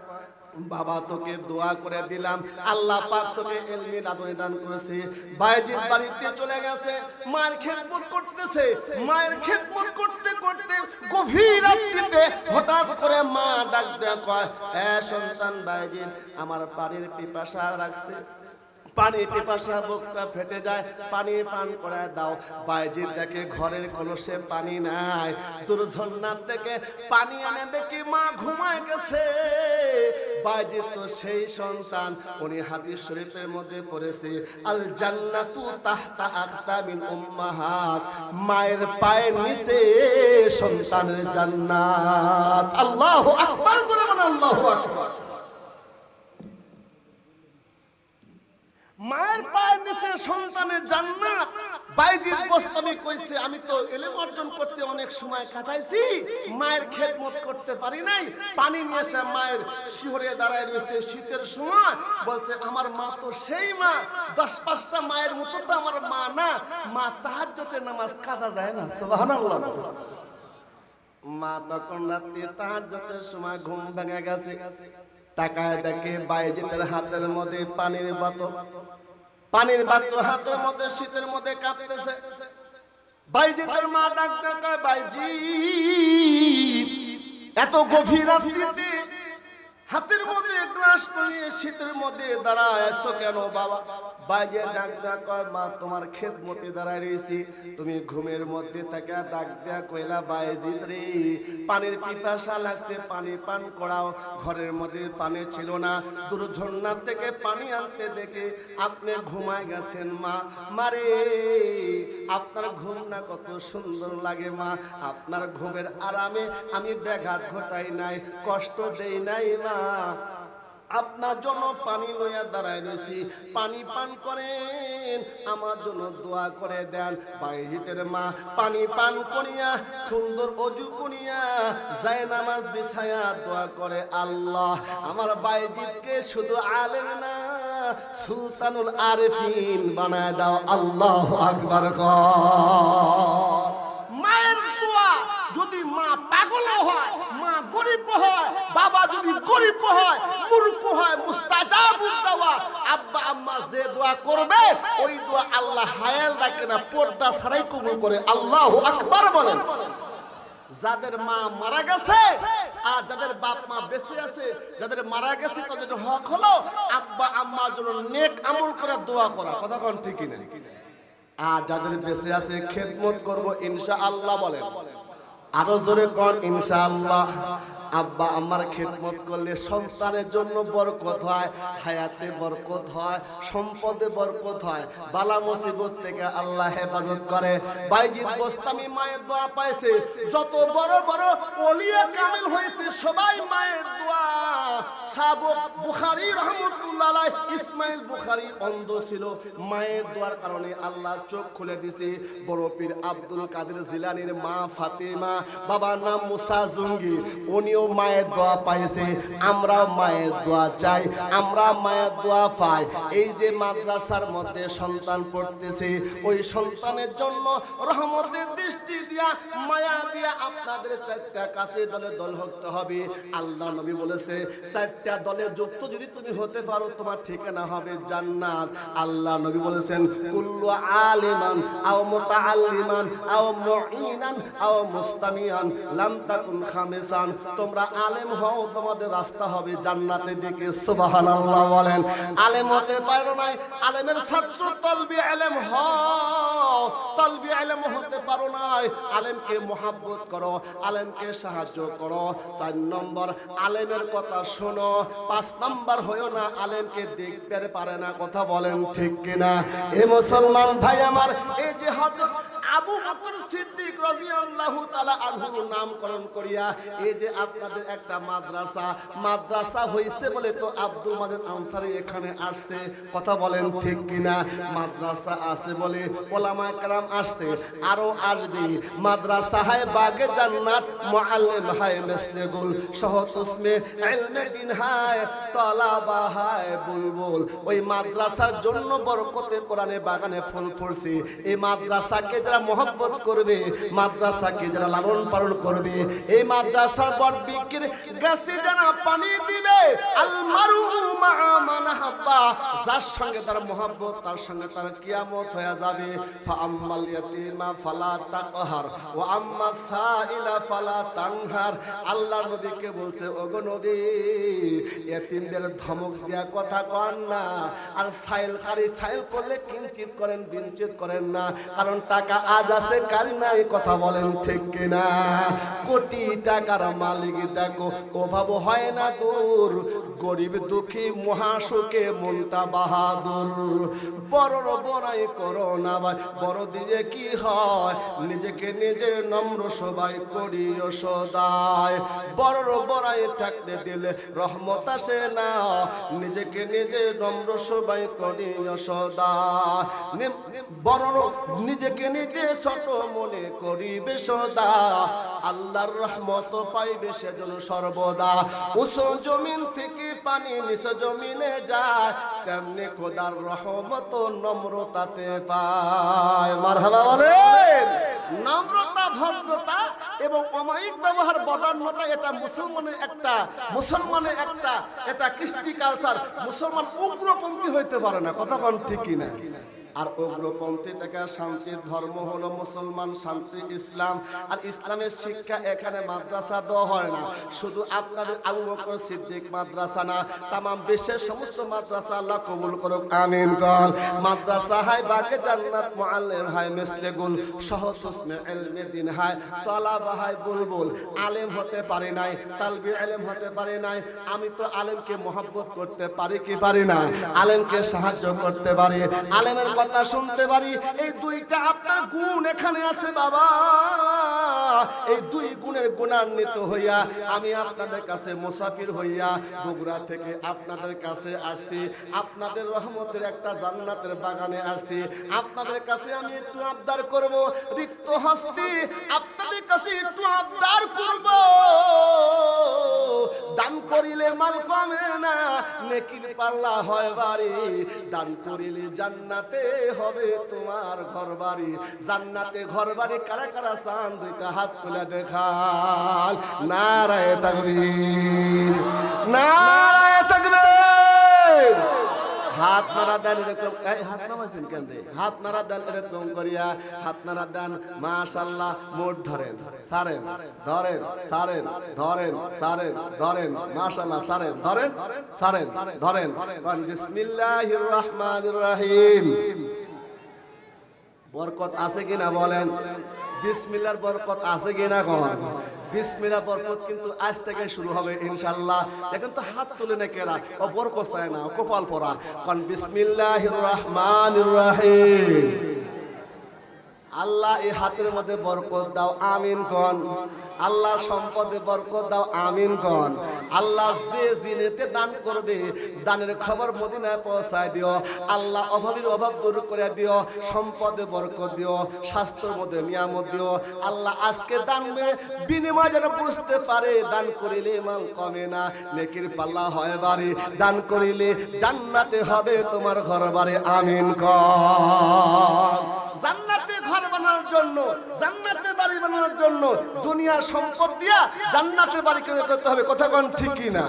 Speaker 1: বাবা তোকে দোয়া করে দিলাম, আল্লাহ পাক তোকে ইলমে নাদরি দান করেছে। বাইজিদ বাড়িতে চলে গেছে, মায়ের খেদমত করতেছে। মায়ের খেদমত করতে করতে গভীর রাত্রিতে হঠাৎ করে মা ডাক দেয়া কয়, এ সন্তান বাইজিদ, আমার পানির পিপাসা লাগছে, পানি পিপাসা বুকটা ফেটে যায়, পানি পান করায় দাও। বাইজিদ দেখে ঘরের কলসে পানি নাই, দুর্ঝন্নার থেকে পানি এনে দেখি মা ঘুমায় গেছে। বাইজিদ তো সেই সন্তান, উনি হাদিস শরীফের মধ্যে পড়েছে, আল জান্নাতু তাহতা আকদামিল উম্মাহাত, মায়ের পায়ের নিচে সন্তানের জান্নাত। আল্লাহু আকবার, জোরে বলেন আল্লাহু আকবার। মায়ের পায়ের নিচে সন্তানের জান্নাত। বাইজিদ গোস্তামি কইছে, আমি তো ইলম অর্জন করতে অনেক সময় কাটাইছি, মায়ের খেদমত করতে পারি নাই। পানি নিয়ে এসে মায়ের শিহরে দাঁড়ায় রয়েছে শীতের সময়, বলছে আমার মা তো সেই মা, 10-5টা মায়ের মতো তো আমার মা না। মা তাহাজ্জুদের নামাজ কাজা যায় না, সুবহানাল্লাহ। মা তখন রাতে তাহাজ্জুদের সময় ঘুম ভেঙে গেছে, তাকায় দেখে বাইজিদের হাতের মধ্যে পানির বোতল, পানির বোতল হাতের মধ্যে, শীতের মধ্যে কাঁপতেছে। বাইজিদের মা ডাকতে কয়, বাইজিদ এত গভীর রাত্রিতে হাতের মধ্যে গ্লাস নিয়ে শীতের মধ্যে দাঁড়ায় আছো কেন বাবা? বাইজিদ ডাকতে কয়, মা তোমার খেদমতে দাঁড়ায় রয়েছি, তুমি ঘুমের মধ্যে থেকে ডাক দেয়া কইলা, বাইজিদ রে পানির পিপাসা লাগছে, পানি পান করাও। ঘরের মধ্যে পানি ছিল না, দুর্ঝন্নার থেকে পানি আনতে দেখে আপনি ঘুমায় গেছেন মা। মারে আপনার ঘুম না কত সুন্দর লাগে মা, আপনার ঘুমের আরামে আমি ব্যাঘাত ঘটাই নাই, কষ্ট দেই নাই মা। আপনার জন্য পানি লইয়া দাঁড়ায় রয়েছি, পানি পান করেন, আমার জন্য দোয়া করে দেন। বাইজিদের মা পানি পান করিয়া সুন্দর অজু করিয়া যায় নামাজ বিছায়া দোয়া করে, আল্লাহ আমার বাইজিদকে শুধু আলেম না সুলতানুল আরিফিন বানায় দাও। আল্লাহু আকবার। মায়ের দোয়া যদি মা পাগল হয়, মা গরিব হয়, বাবা যদি গরিব হয়, মূর্খ হয়, মুস্তাজাবুদ দাওয়া, আব্বা আম্মা যে দোয়া করবে ওই দোয়া আল্লাহ হায়াল রাখে না, পর্দা ছাড়াই কবুল করে। আল্লাহু আকবার বলেন। যাদের মা মারা গেছে আর যাদের বাপ মা বেঁচে আছে, যাদের মারা গেছে তাদের হক হলো আব্বা আম্মার জন্য নেক আমল করে দোয়া করা। কথা কোন ঠিক না? আর যাদের বেঁচে আছে খেদমত করব ইনশাআল্লাহ বলেন। আরো জোরে কোন ইনশাআল্লাহ। আব্বা আমার খেদমত করলে সন্তানের জন্য বরকত হয়, হায়াতে বরকত হয়, সম্পদে বরকত হয়, বালা মুসিবত থেকে আল্লাহ হেফাজত করে। বাইজিদ বোস্তামি মায়ের দোয়া পাইছে, যত বড় বড় ওলিয়া কামিল হয়েছে সবাই মায়ের দোয়া। সাবক বুখারী রাহমাতুল্লাহ আলাইহি, ইসমাইল বুখারী অন্ধ ছিল, মায়ের দোয়ার কারণে আল্লাহ চোখ খুলে দিয়েছে। বড় পীর আব্দুল কাদের জিলানীর মা ফাতেমা, বাবার নাম মুসা জঙ্গি, উনিও মায়ের দোয়া পাইছে। আমরা মায়ের দোয়া চাই, আমরা মায়ের দোয়া পাই। এই যে মাদ্রাসার মধ্যে সন্তান পড়তেছে, ওই সন্তানের জন্য রহমতের দৃষ্টি দিয়া, মায়া দিয়া আপনাদের চারটা কাছে দলে দল হতে হবে। আল্লাহ নবী বলেছে, চারটা দলে যুক্ত যদি তুমি হতে পারো, তোমার ঠিকানা হবে জান্নাত। আল্লাহ নবী বলেছেন, কুল্লু আলিমান আও মুতাআল্লিমান আও মুঈনান আও মুস্তামিয়ান লাম তাকুন খামিসান। তোমরা আলেম হও, তোমাদের রাস্তা হবে জান্নাতের দিকে। সুবহানাল্লাহ বলেন। আলেম হতে পারো নাই, আলেমের ছাত্র তলবি ইলম হও। তলবি ইলম হতে পারো নাই, আলেমকে মুহাব্বত করো, আলেমকে সাহায্য করো। 4 নম্বর, আলেমের কথা শোনো। 5 নম্বর, হয়ো না আলেমকে দেখতে পারে না। কথা বলেন ঠিক কিনা? এ মুসলমান ভাই আমার, এই যে হযরত আবু বকর সিদ্দিক রাদিয়াল্লাহু তাআলা আনহুর নামকরণ করিয়া এই যে আপনাদের একটা মাদ্রাসা হইছে বলে তো আব্দুল মাজিদ আনসারী এখানে আসছে। কথা বলেন ঠিক কিনা? মাদ্রাসা আছে বলে ওলামায়ে কেরাম আসছে, আরো আসবে। মাদ্রাসা হায় বাগে জান্নাত, মুআল্লিম হায় মিসলে গুল, শহত উসমে ইলমে দিন হায়, তলাবা হায় বুলবুল। ওই মাদ্রাসার জন্য বরকতে কোরআনের বাগানে ফুল ফুটছে। এই মাদ্রাসাকে যারা মোহাব্বত করবে, মাদ্রাসাকে যারা লালন পালন করবে, এই মাদ্রাসার বট বৃক্ষের গাছে যারা পানি দিবে, আল মারু মা মান হাব্বা, যার সঙ্গে তার মোহাব্বত, তার সঙ্গে তার কিয়ামত হয়ে যাবে। ফা আম্মাল ইয়াতীমা ফালা তাকহার ওয়া আম্মা সাইলা ফালা তানহার। আল্লাহ নবীকে বলছে, ওগো নবী, ইয়াতীমদের ধমক দেয়া কথা কন না, আর সাইলকারী সাইল করলে কিঞ্চিত করেন বিঞ্চিত করেন না, কারণ টাকা আজ আছে কাল নাই। কথা বলেন ঠিক কিনা? কোটি টাকার মালিক দেখো অভাব হয় না দূর, গরিব দুঃখী মহাসুখে মনটা বাহাদুর। বড়র বড়াই করো না ভাই, বড় দিয়ে কি হয়, নিজেকে নিজে নম্র সবাই করিও সদায়। বড়র বড়াই থাকলে দিলে রহমত আসে না, নিজেকে নিজে নম্র সবাই করিও সদায়। বড় নিজেকে নিজে ছোট মনে করিবে সদা, আল্লাহর রহমত পাইবে সেজন্য সর্বদা। উঁচু জমিন থেকে পানি নিচু জমিনে যায়, তেমনি খোদার রহমত নম্রতাতে পায়। মারহাবা বলেন। নম্রতা, ভদ্রতা এবং অমায়িক ব্যবহার, বদান্যতা, এটা মুসলমানের একটা এটা কৃষ্টি কালচার। মুসলমান উগ্রপন্থী হইতে পারে না। কথা কোন ঠিক কিনা? আর উগ্রপন্থী থেকে শান্তির ধর্ম হলো মুসলমান, শান্তি ইসলাম। আর ইসলামের শিক্ষা এখানে মাদ্রাসা দেওয়া হয় না। শুধু আপনাদের আবু বকর সিদ্দিক মাদ্রাসা না, তামাম বিশ্বের সমস্ত মাদ্রাসা আল্লাহ কবুল করুক, আমিন কল। মাদ্রাসা হায় বাগে জান্নাত, মুআল্লিম হায় মিসলে গুল, শহত উসমে ইলমে দিন হায়, তলাবা হায় বুলবুল। আলেম হতে পারি নাই, তালবি ইলম হতে পারি নাই, আমি তো আলেমকে মোহাব্বত করতে পারি কি পারি না? আলেমকে সাহায্য করতে পারি, আলেমের কথা শুনতে পারি। এই দুইটা আপনার গুণ এখানে আছে বাবা। এই দুই গুণের গুণান্বিত হইয়া আমি আপনাদের কাছে মুসাফির হইয়া বগুড়া থেকে আপনাদের কাছে আসছি। আপনাদের রহমতের একটা জান্নাতের বাগানে আসছি। আপনাদের কাছে আমি একটু আবদার করব, রিক্ত হস্তে আপনাদের কাছে একটু আবদার করব। দান করিলে মাল কমে না, নেকির পাল্লা হয় বাড়ি। দান করিলে জান্নাতে হবে তোমার ঘর বাড়ি। জান্নাতে ঘর বাড়ি কারা কারা চান? দুইটা হাত তুলে দেখাল। নারায়ে তাকবীর, নারায়ে তাকবীর। হাত নাড়া দেন এরকম, হাত নামাইছেন কেন? হাত নাড়া দেন এরকম করিয়া, হাত নাড়া দেন। মাশাআল্লাহ। মোট ধরেন, সারেন, ধরেন, সারেন, ধরেন, সারেন, ধরেন। মাশাআল্লাহ। সারেন, ধরেন, সারেন, ধরেন। কোন বিসমিল্লাহির রহমানির রহিম। বরকত আছে কিনা বলেন? বিসমিল্লাহর বরকত আছে কিনা? কোন বিসমিল্লাহ বরকত কিন্তু আজ থেকে শুরু হবে ইনশাআল্লাহ। দেখেন তো হাত তুলে নেকেরা ও বরকত চায় না, কপাল পরা। কারণ বিসমিল্লাহির রহমানির রহিম। আল্লাহ এই হাতের মধ্যে বরকত দাও, আমিন কোন। আল্লাহ সম্পদে বরকত দাও, আমিন কোন। আল্লাহ যে জিনেতে দান করবে দানের খবর মদিনায় পৌঁছায় দিও। আল্লাহ অভাবীর অভাব দূর করে দিও, সম্পদে বরকত দিও, স্বাস্থ্যের মধ্যে নিয়ামত দিও। আল্লাহ আজকে দান বিনিময় যেন বুঝতে পারে দান করিলে মাল কমে না, নেকির পাল্লা হয় বাড়ি। দান করিলে জান্নাতে হবে তোমার ঘর বাড়ি, আমিন কোন। জান্নাতে ঘর বানানোর জন্য, জান্নাতের বাড়ি বানানোর জন্য দুনিয়ার সম্পদ দিয়া জান্নাতের বাড়ি করতে হবে। কথা কোন ঠিক কি না?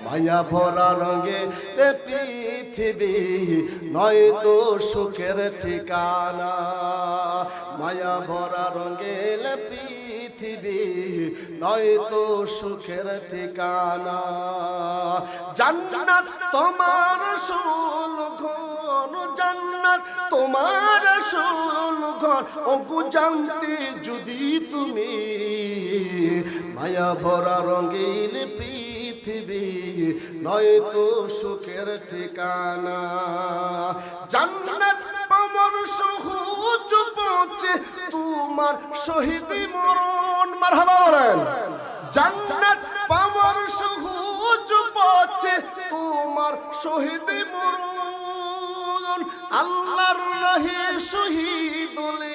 Speaker 1: মায়া ভরা রঙে পৃথিবী নয় তো সুখের ঠিকানা। মায়া ভরা রঙে পৃথিবী নয় তো সুখের ঠিকানা। জান্নাত তোমার আসল ঘর, জান্নাত তোমার আসল ঘর। ওগো জানতে যদি তুমি মায়া ভরা রঙিন পৃথিবী নয় তো সুখের ঠিকানা। জান্নাত পাওয়ার সহজ পথে তোমার শহীদ মরণ। মারহাবা বলেন। জান্নাত পাওয়ার সহজ পথে তোমার শহীদ মরণ। আল্লাহর রাহে শহীদ হলে,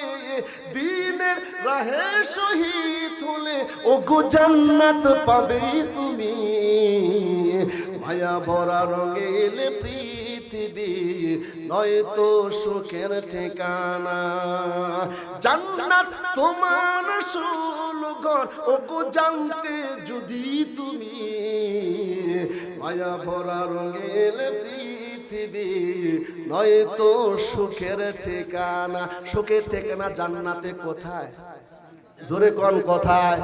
Speaker 1: দ্বীনের রাহে শহীদ হলে ওগো জান্নাত পাবে তুমি। মায়া ভরা রঙিন পৃথিবী নয় তো সুখের ঠিকানা। জান্নাত তোমার আসল ঘর, ওগো জানতে যদি তুমি মায়া ভরা রঙিন পৃথিবী নয় তো সুখের ঠিকানা। সুখের ঠিকানা জান্নাতে কোথায়? জোরে কোন কোথায়?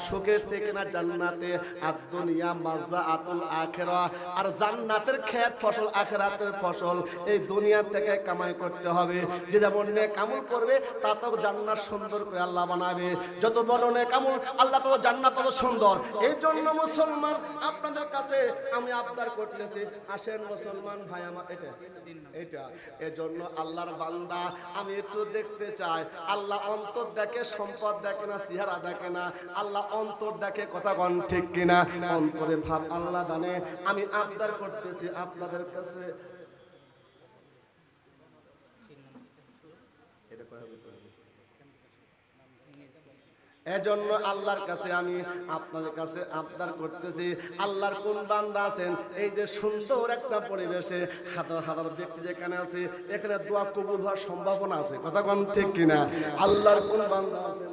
Speaker 1: সুখের ঠিকানা জান্নাতে। আর দুনিয়া মাযাআতুল আখিরা, আর জান্নাতের খেত ফসল আখিরাতের ফসল। এই দুনিয়া থেকে কামাই করতে হবে। যে যেমন নেক আমল করবে তা তো জান্নাত সুন্দর করে আল্লাহ বানাবে। যত বড় নেক আমল আল্লাহ তত জান্নাত তত সুন্দর। এই জন্য মুসলমান আপনাদের কাছে আমি আবদার করতেছি, আসেন মুসলমান ভাই আমার। এটা এজন্য আল্লাহর বান্দা আমি একটু দেখতে চাই। আল্লাহ অন্তর দেখে, সম্পদ দেখে না, চেহারা দেখে না, আল্লাহ অন্তর দেখে। কথা কোন ঠিক কিনা? অন্তরে ভাব আল্লাহ জানে। আমি আবদার করতেছি আপনাদের কাছে, এজন্য আল্লাহর কাছে আমি আপনাদের কাছে আবদার করতেছি, আল্লাহর কোন বান্দা আছেন এই যে সুন্দর একটা পরিবেশে হাজার হাজার ব্যক্তি যেখানে আছে, এখানে দোয়া কবুল হওয়ার সম্ভাবনা আছে। কথা কোন ঠিক কিনা? আল্লাহর কোন বান্দা আছেন